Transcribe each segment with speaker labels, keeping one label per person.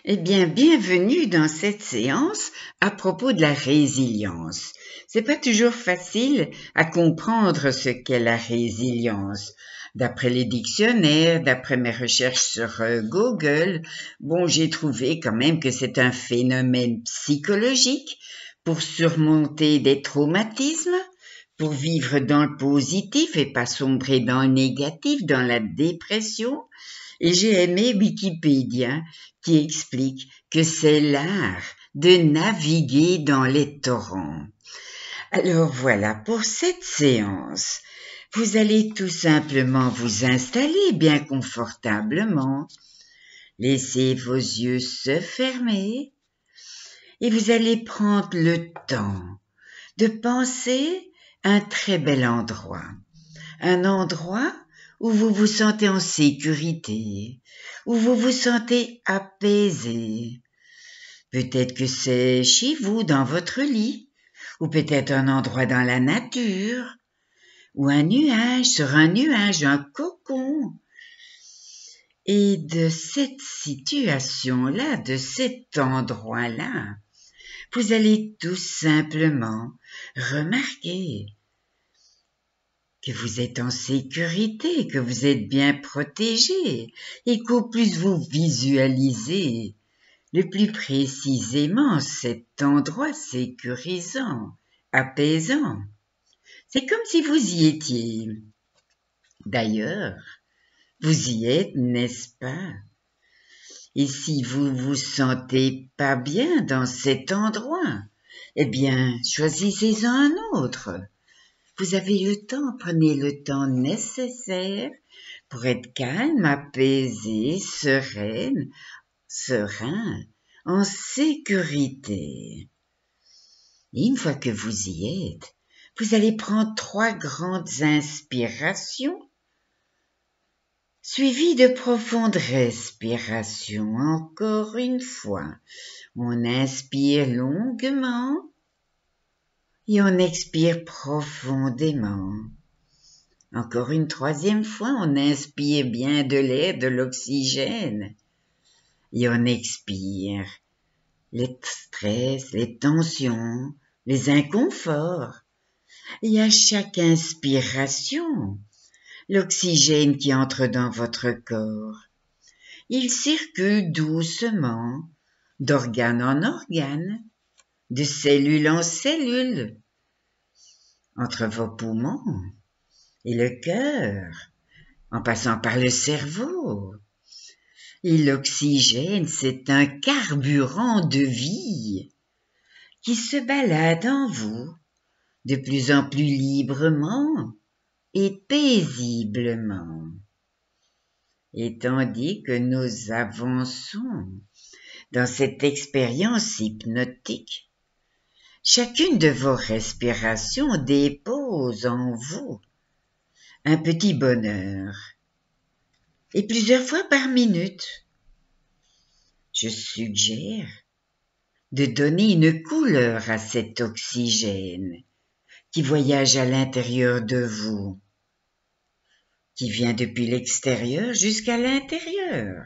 Speaker 1: Eh bien, bienvenue dans cette séance à propos de la résilience. C'est pas toujours facile à comprendre ce qu'est la résilience. D'après les dictionnaires, d'après mes recherches sur Google, j'ai trouvé quand même que c'est un phénomène psychologique pour surmonter des traumatismes, pour vivre dans le positif et pas sombrer dans le négatif, dans la dépression. Et j'ai aimé Wikipédia qui explique que c'est l'art de naviguer dans les torrents. Alors voilà, pour cette séance, vous allez tout simplement vous installer bien confortablement, laissez vos yeux se fermer et vous allez prendre le temps de penser à un très bel endroit. Un endroit où vous vous sentez en sécurité, où vous vous sentez apaisé. Peut-être que c'est chez vous, dans votre lit, ou peut-être un endroit dans la nature, ou un nuage, sur un nuage, un cocon. Et de cette situation-là, de cet endroit-là, vous allez tout simplement remarquer que vous êtes en sécurité, que vous êtes bien protégé et qu'au plus vous visualisez le plus précisément cet endroit sécurisant, apaisant. C'est comme si vous y étiez. D'ailleurs, vous y êtes, n'est-ce pas? Et si vous vous sentez pas bien dans cet endroit, eh bien, choisissez-en un autre. Vous avez le temps, prenez le temps nécessaire pour être calme, apaisé, serein, en sécurité. Et une fois que vous y êtes, vous allez prendre 3 grandes inspirations, suivies de profondes respirations. Encore une fois, on inspire longuement et on expire profondément. Encore une 3e fois, on inspire bien de l'air, de l'oxygène, et on expire les stress, les tensions, les inconforts. Et à chaque inspiration, l'oxygène qui entre dans votre corps, il circule doucement, d'organe en organe, de cellule en cellule, entre vos poumons et le cœur, en passant par le cerveau. Et l'oxygène, c'est un carburant de vie qui se balade en vous de plus en plus librement et paisiblement. Et tandis que nous avançons dans cette expérience hypnotique, chacune de vos respirations dépose en vous un petit bonheur, et plusieurs fois par minute. Je suggère de donner une couleur à cet oxygène qui voyage à l'intérieur de vous, qui vient depuis l'extérieur jusqu'à l'intérieur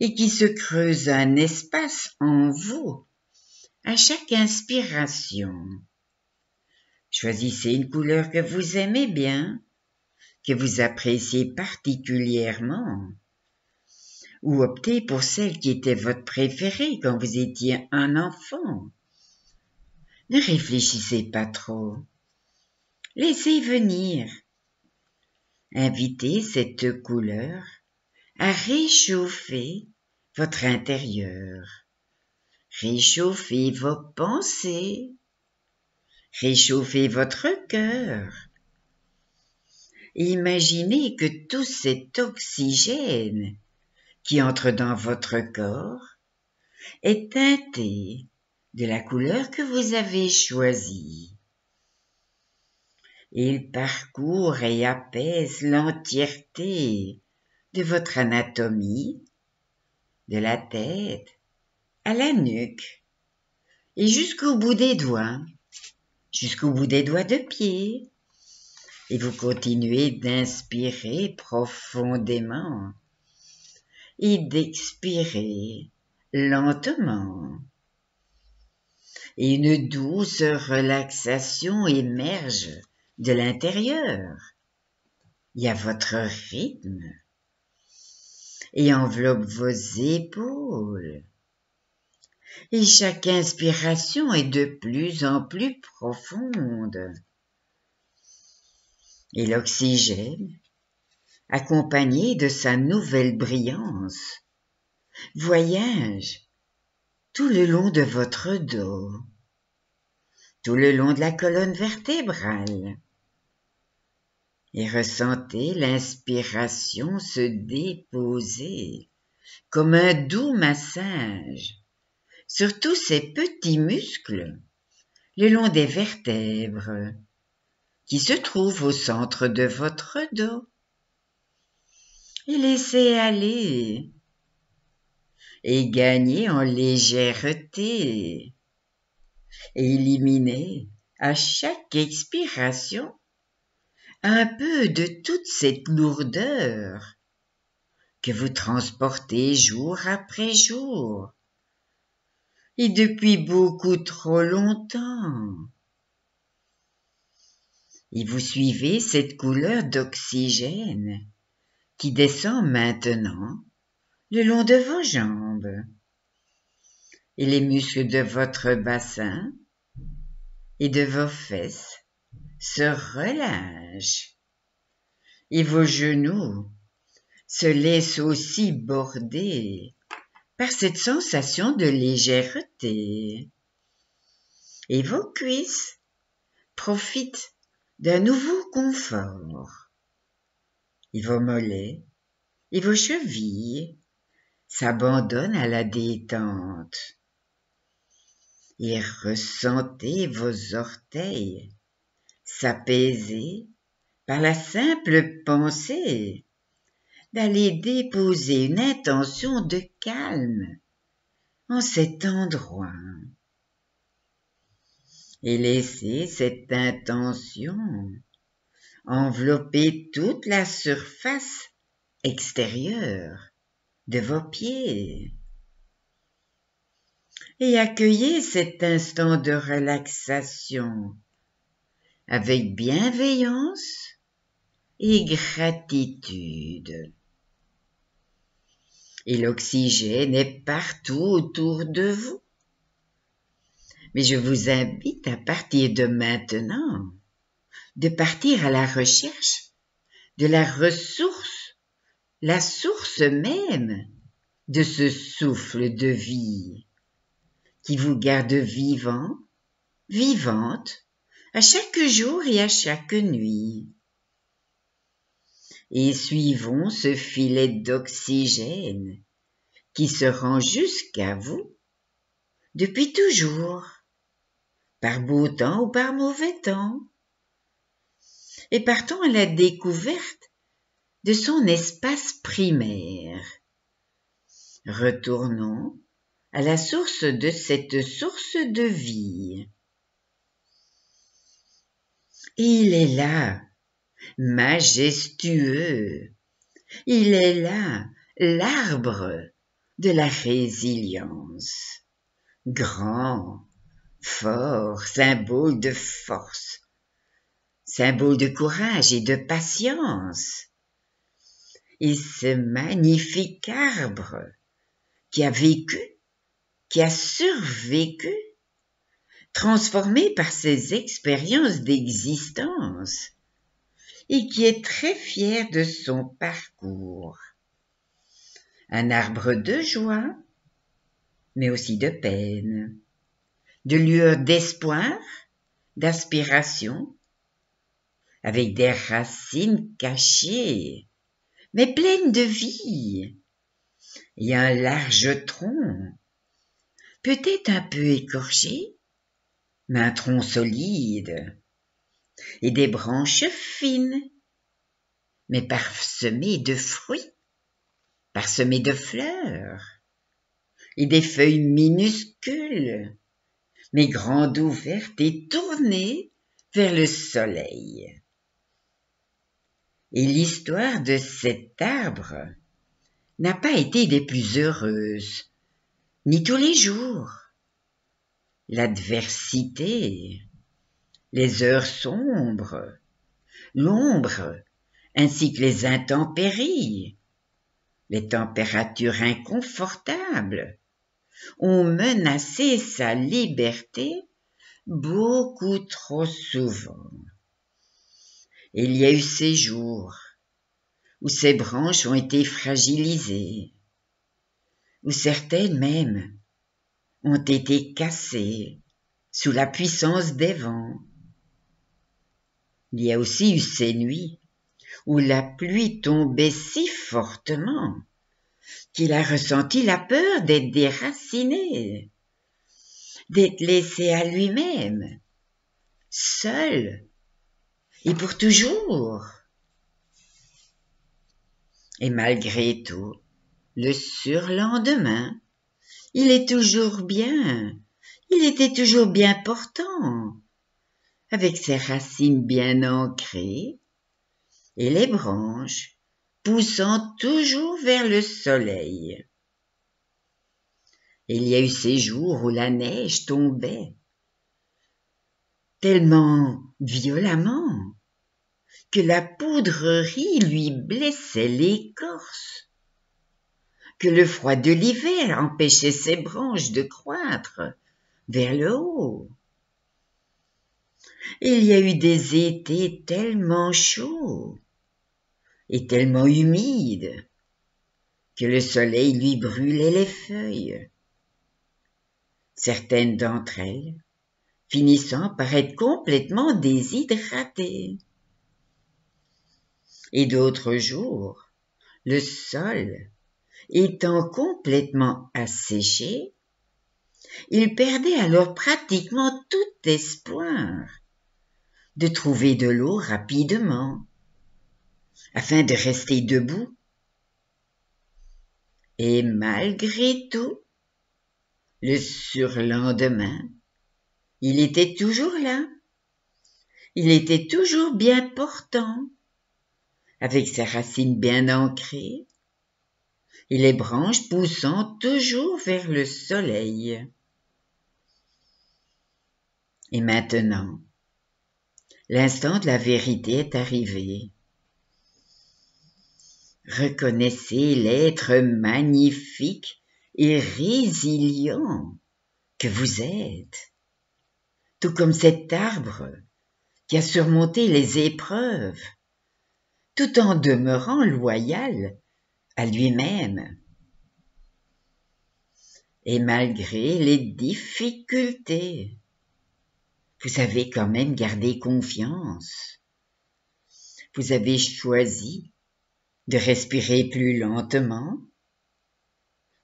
Speaker 1: et qui se creuse un espace en vous à chaque inspiration. Choisissez une couleur que vous aimez bien, que vous appréciez particulièrement, ou optez pour celle qui était votre préférée quand vous étiez un enfant. Ne réfléchissez pas trop. Laissez venir. Invitez cette couleur à réchauffer votre intérieur. Réchauffez vos pensées. Réchauffez votre cœur. Imaginez que tout cet oxygène qui entre dans votre corps est teinté de la couleur que vous avez choisie. Il parcourt et apaise l'entièreté de votre anatomie, de la tête à la nuque et jusqu'au bout des doigts de pied. Et vous continuez d'inspirer profondément et d'expirer lentement. Et une douce relaxation émerge de l'intérieur. Il y a votre rythme et enveloppe vos épaules. Et chaque inspiration est de plus en plus profonde. Et l'oxygène, accompagné de sa nouvelle brillance, voyage tout le long de votre dos, tout le long de la colonne vertébrale. Et ressentez l'inspiration se déposer comme un doux massage sur tous ces petits muscles le long des vertèbres qui se trouvent au centre de votre dos. Et laissez aller et gagnez en légèreté. Et éliminez à chaque expiration un peu de toute cette lourdeur que vous transportez jour après jour et depuis beaucoup trop longtemps. Et vous suivez cette couleur d'oxygène qui descend maintenant le long de vos jambes et les muscles de votre bassin et de vos fesses se relâchent et vos genoux se laissent aussi border par cette sensation de légèreté et vos cuisses profitent d'un nouveau confort et vos mollets et vos chevilles s'abandonnent à la détente et ressentez vos orteils s'apaiser par la simple pensée d'aller déposer une intention de calme en cet endroit et laissez cette intention envelopper toute la surface extérieure de vos pieds et accueillez cet instant de relaxation avec bienveillance et gratitude. Et l'oxygène est partout autour de vous. Mais je vous invite à partir de maintenant, de partir à la recherche de la ressource, la source même de ce souffle de vie qui vous garde vivant, vivante, à chaque jour et à chaque nuit. Et suivons ce filet d'oxygène qui se rend jusqu'à vous depuis toujours, par beau temps ou par mauvais temps, et partons à la découverte de son espace primaire. Retournons à la source de cette source de vie. Il est là, majestueux. Il est là, l'arbre de la résilience. Grand, fort, symbole de force, symbole de courage et de patience. Et ce magnifique arbre qui a vécu, qui a survécu, transformé par ses expériences d'existence, et qui est très fier de son parcours. Un arbre de joie, mais aussi de peine, de lueur d'espoir, d'aspiration, avec des racines cachées, mais pleines de vie, et un large tronc, peut-être un peu écorché, mais un tronc solide, et des branches fines, mais parsemées de fruits, parsemées de fleurs, et des feuilles minuscules, mais grandes ouvertes et tournées vers le soleil. Et l'histoire de cet arbre n'a pas été des plus heureuses, ni tous les jours. L'adversité, les heures sombres, l'ombre, ainsi que les intempéries, les températures inconfortables, ont menacé sa liberté beaucoup trop souvent. Il y a eu ces jours où ses branches ont été fragilisées, où certaines même ont été cassées sous la puissance des vents. Il y a aussi eu ces nuits où la pluie tombait si fortement qu'il a ressenti la peur d'être déraciné, d'être laissé à lui-même, seul et pour toujours. Et malgré tout, le surlendemain, il était toujours bien portant, avec ses racines bien ancrées et les branches poussant toujours vers le soleil. Il y a eu ces jours où la neige tombait tellement violemment que la poudrerie lui blessait l'écorce, que le froid de l'hiver empêchait ses branches de croître vers le haut. Il y a eu des étés tellement chauds et tellement humides que le soleil lui brûlait les feuilles, certaines d'entre elles finissant par être complètement déshydratées. Et d'autres jours, le sol étant complètement asséché, il perdait alors pratiquement tout espoir de trouver de l'eau rapidement, afin de rester debout. Et malgré tout, le surlendemain, il était toujours là, il était toujours bien portant, avec ses racines bien ancrées, et les branches poussant toujours vers le soleil. Et maintenant, l'instant de la vérité est arrivé. Reconnaissez l'être magnifique et résilient que vous êtes, tout comme cet arbre qui a surmonté les épreuves, tout en demeurant loyal à lui-même. Et malgré les difficultés, vous avez quand même gardé confiance. Vous avez choisi de respirer plus lentement.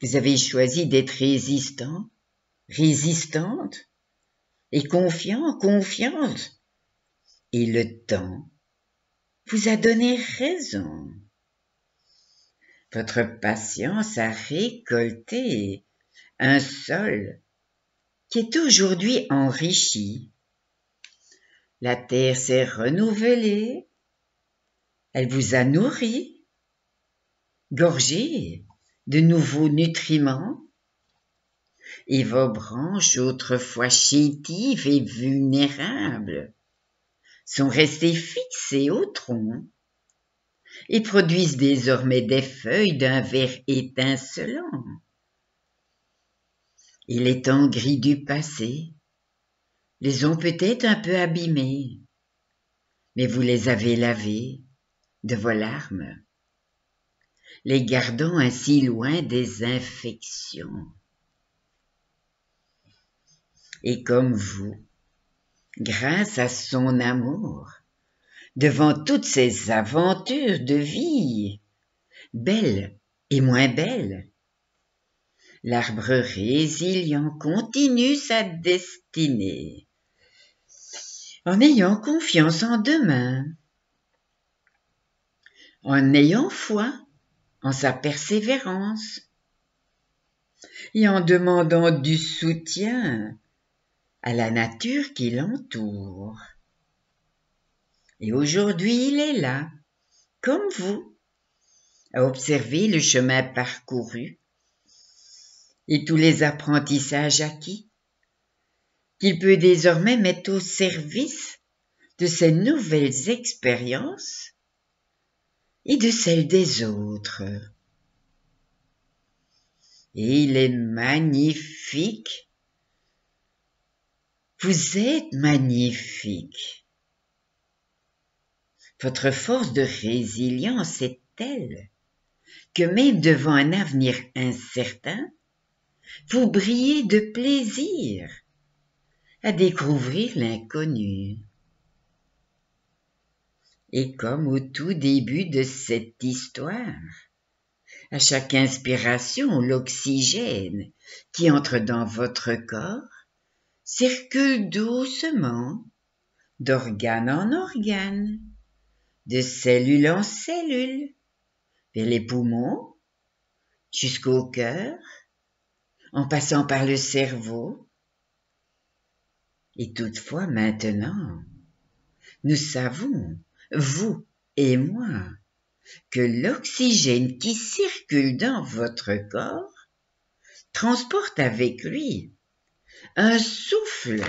Speaker 1: Vous avez choisi d'être résistant, résistante et confiante. Et le temps vous a donné raison. Votre patience a récolté un sol qui est aujourd'hui enrichi. La terre s'est renouvelée, elle vous a nourri, gorgé de nouveaux nutriments, et vos branches autrefois chétives et vulnérables sont restées fixées au tronc et produisent désormais des feuilles d'un vert étincelant. Et les temps gris du passé les ont peut-être un peu abîmés, mais vous les avez lavés de vos larmes, les gardant ainsi loin des infections. Et comme vous, grâce à son amour, devant toutes ces aventures de vie, belles et moins belles, l'arbre résilient continue sa destinée, en ayant confiance en demain, en ayant foi en sa persévérance, et en demandant du soutien à la nature qui l'entoure. Et aujourd'hui, il est là, comme vous, à observer le chemin parcouru et tous les apprentissages acquis, qu'il peut désormais mettre au service de ces nouvelles expériences et de celles des autres. Et il est magnifique. Vous êtes magnifique. Votre force de résilience est telle que même devant un avenir incertain, vous brillez de plaisir à découvrir l'inconnu. Et comme au tout début de cette histoire, à chaque inspiration, l'oxygène qui entre dans votre corps circule doucement, d'organe en organe, de cellule en cellule, vers les poumons, jusqu'au cœur, en passant par le cerveau. Et toutefois maintenant, nous savons, vous et moi, que l'oxygène qui circule dans votre corps transporte avec lui un souffle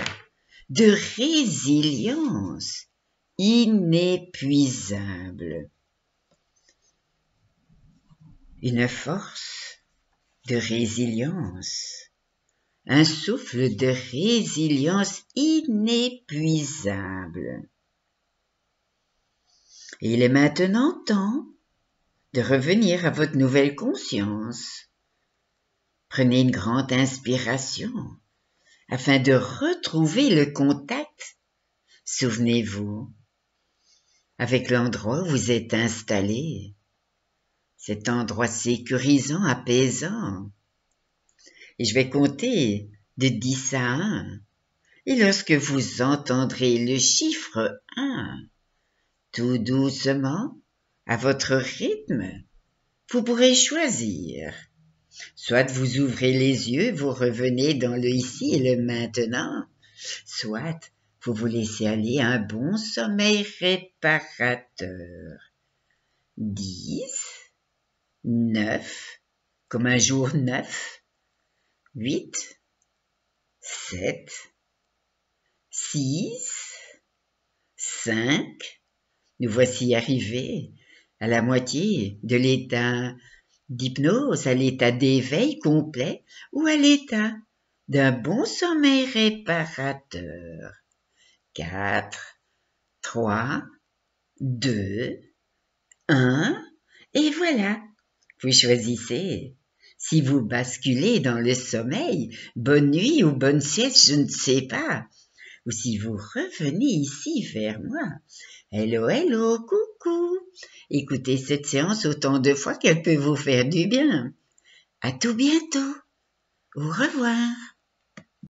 Speaker 1: de résilience inépuisable, une force de résilience, un souffle de résilience inépuisable. Et il est maintenant temps de revenir à votre nouvelle conscience. Prenez une grande inspiration afin de retrouver le contact, souvenez-vous, avec l'endroit où vous êtes installé, cet endroit sécurisant, apaisant. Et je vais compter de 10 à 1. Et lorsque vous entendrez le chiffre 1, tout doucement, à votre rythme, vous pourrez choisir. Soit vous ouvrez les yeux, vous revenez dans le ici et le maintenant, soit vous vous laissez aller à un bon sommeil réparateur. 10, 9, comme un jour neuf, 8, 7, 6, 5, nous voici arrivés à la moitié de l'état d'hypnose, à l'état d'éveil complet ou à l'état d'un bon sommeil réparateur. 4, 3, 2, 1, et voilà, vous choisissez. Si vous basculez dans le sommeil, bonne nuit ou bonne sieste, je ne sais pas. Ou si vous revenez ici vers moi. Hello, hello, coucou. Écoutez cette séance autant de fois qu'elle peut vous faire du bien. À tout bientôt. Au revoir.